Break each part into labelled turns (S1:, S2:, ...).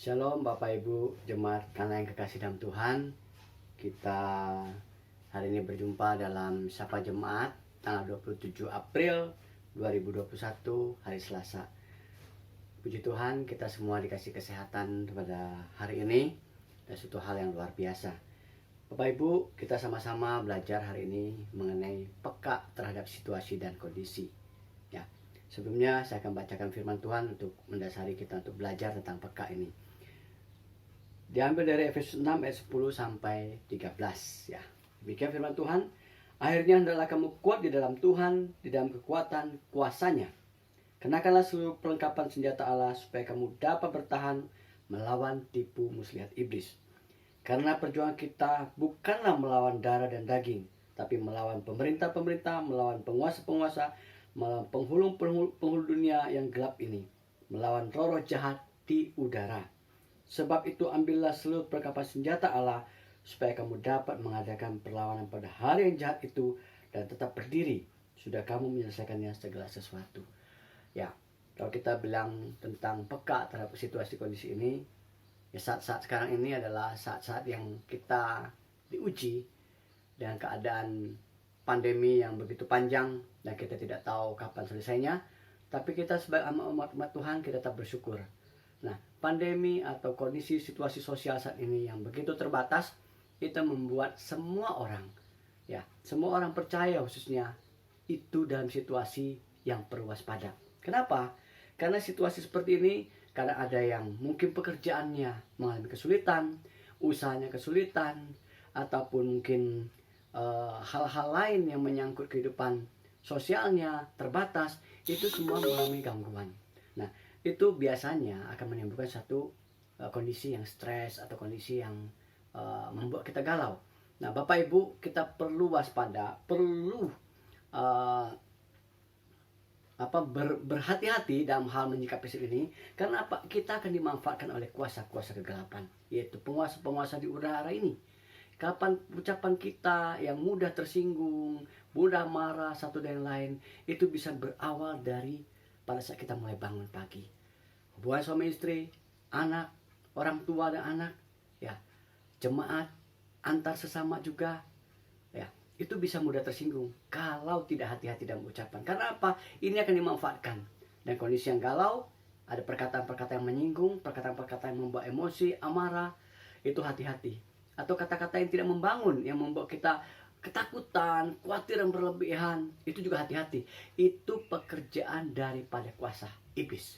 S1: Shalom Bapak Ibu Jemaat Karena yang kekasih dalam Tuhan. Kita hari ini berjumpa dalam Sapa Jemaat tanggal 27 April 2021 hari Selasa. Puji Tuhan, kita semua dikasih kesehatan pada hari ini, dan suatu hal yang luar biasa. Bapak Ibu, kita sama-sama belajar hari ini mengenai peka terhadap situasi dan kondisi. Ya, sebelumnya saya akan bacakan firman Tuhan untuk mendasari kita untuk belajar tentang peka ini. Diambil dari Efesus 6 ayat 10 sampai 13 ya. Demikian firman Tuhan. Akhirnya hendaklah kamu kuat di dalam Tuhan, di dalam kekuatan kuasanya. Kenakanlah seluruh perlengkapan senjata Allah supaya kamu dapat bertahan melawan tipu muslihat iblis. Karena perjuangan kita bukanlah melawan darah dan daging, tapi melawan pemerintah-pemerintah, melawan penguasa-penguasa, melawan penghulu dunia yang gelap ini, melawan roh-roh jahat di udara. Sebab itu ambillah seluruh perlengkapan senjata Allah supaya kamu dapat mengadakan perlawanan pada hari yang jahat itu dan tetap berdiri sudah kamu menyelesaikannya segala sesuatu. Ya, kalau kita bilang tentang peka terhadap situasi kondisi ini, ya saat-saat sekarang ini adalah saat-saat yang kita diuji dengan keadaan pandemi yang begitu panjang dan kita tidak tahu kapan selesainya. Tapi kita sebagai umat Tuhan kita tetap bersyukur. Nah, pandemi atau kondisi situasi sosial saat ini yang begitu terbatas, itu membuat semua orang percaya khususnya itu dalam situasi yang perlu waspada. Kenapa? Karena situasi seperti ini, karena ada yang mungkin pekerjaannya mengalami kesulitan, usahanya kesulitan, ataupun mungkin hal-hal lain yang menyangkut kehidupan sosialnya terbatas, itu semua mengalami gangguan. Nah, itu biasanya akan menimbulkan satu kondisi yang stres atau kondisi yang membuat kita galau. Nah, Bapak Ibu, kita perlu waspada, perlu berhati-hati dalam hal menyikapi ini, karena apa? Kita akan dimanfaatkan oleh kuasa-kuasa kegelapan, yaitu penguasa-penguasa di udara ini. Kapan ucapan kita yang mudah tersinggung, mudah marah satu dan lain, itu bisa berawal dari pada saat kita mulai bangun pagi. Hubungan suami istri, anak, orang tua dan anak, ya, jemaat, antar sesama juga, ya, itu bisa mudah tersinggung kalau tidak hati-hati dalam ucapan. Karena apa? Ini akan dimanfaatkan. Dan kondisi yang galau, ada perkataan-perkataan yang menyinggung, perkataan-perkataan yang membuat emosi, amarah, itu hati-hati. Atau kata-kata yang tidak membangun, yang membuat kita ketakutan, khawatir yang berlebihan, itu juga hati-hati. Itu pekerjaan daripada kuasa iblis.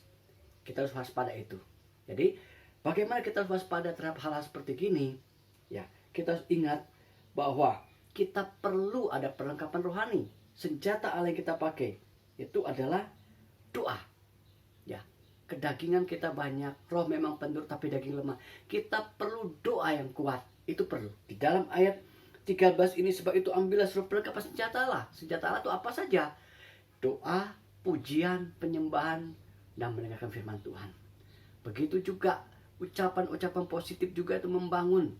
S1: Kita harus waspada itu. Jadi, bagaimana kita harus waspada terhadap hal-hal seperti gini? Ya, kita harus ingat bahwa kita perlu ada perlengkapan rohani. Senjata Allah yang kita pakai itu adalah doa. Ya, kedagingan kita banyak, roh memang penurut tapi daging lemah. Kita perlu doa yang kuat. Itu perlu. Di dalam ayat 13 ini, sebab itu ambillah seluruh perlengkapan senjata Allah. Senjata Allah itu apa saja? Doa, pujian, penyembahan, dan mendengarkan firman Tuhan. Begitu juga ucapan-ucapan positif juga itu membangun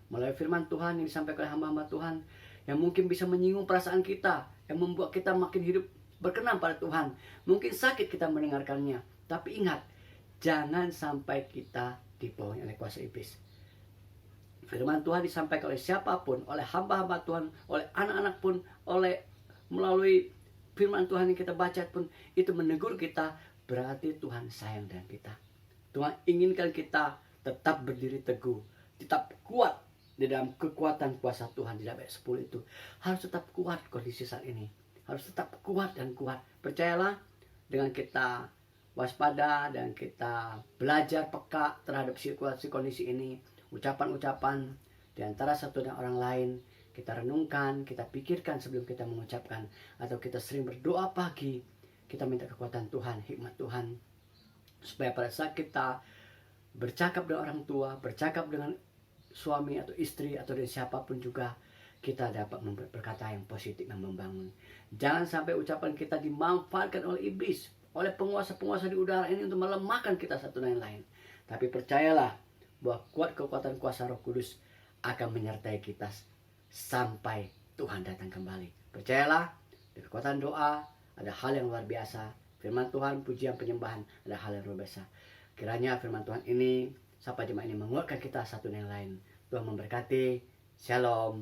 S1: melalui firman Tuhan yang disampaikan oleh hamba-hamba Tuhan, yang mungkin bisa menyinggung perasaan kita, yang membuat kita makin hidup berkenan pada Tuhan. Mungkin sakit kita mendengarkannya, tapi ingat, jangan sampai kita dibohongi oleh kuasa iblis. Firman Tuhan disampaikan oleh siapapun, oleh hamba-hamba Tuhan, oleh anak-anak pun, oleh melalui firman Tuhan yang kita baca pun, itu menegur kita, berarti Tuhan sayang dengan kita. Tuhan inginkan kita tetap berdiri teguh, tetap kuat di dalam kekuatan kuasa Tuhan. Di dalam ayat 10 itu harus tetap kuat kondisi saat ini, harus tetap kuat dan kuat. Percayalah, dengan kita waspada dan kita belajar peka terhadap situasi kondisi ini, ucapan-ucapan di antara satu dan orang lain kita renungkan, kita pikirkan sebelum kita mengucapkan, atau kita sering berdoa pagi, kita minta kekuatan Tuhan, hikmat Tuhan, supaya pada saat kita bercakap dengan orang tua, bercakap dengan suami atau istri atau dengan siapapun juga, kita dapat membuat perkataan yang positif yang membangun. Jangan sampai ucapan kita dimanfaatkan oleh iblis, oleh penguasa-penguasa di udara ini untuk melemahkan kita satu dan lain. Tapi percayalah bahwa kuat kekuatan kuasa Roh Kudus akan menyertai kita sampai Tuhan datang kembali. Percayalah, di kekuatan doa ada hal yang luar biasa. Firman Tuhan, pujian, penyembahan ada hal yang luar biasa. Kiranya firman Tuhan ini sampai jemaah ini menguatkan kita satu dengan yang lain. Tuhan memberkati. Shalom.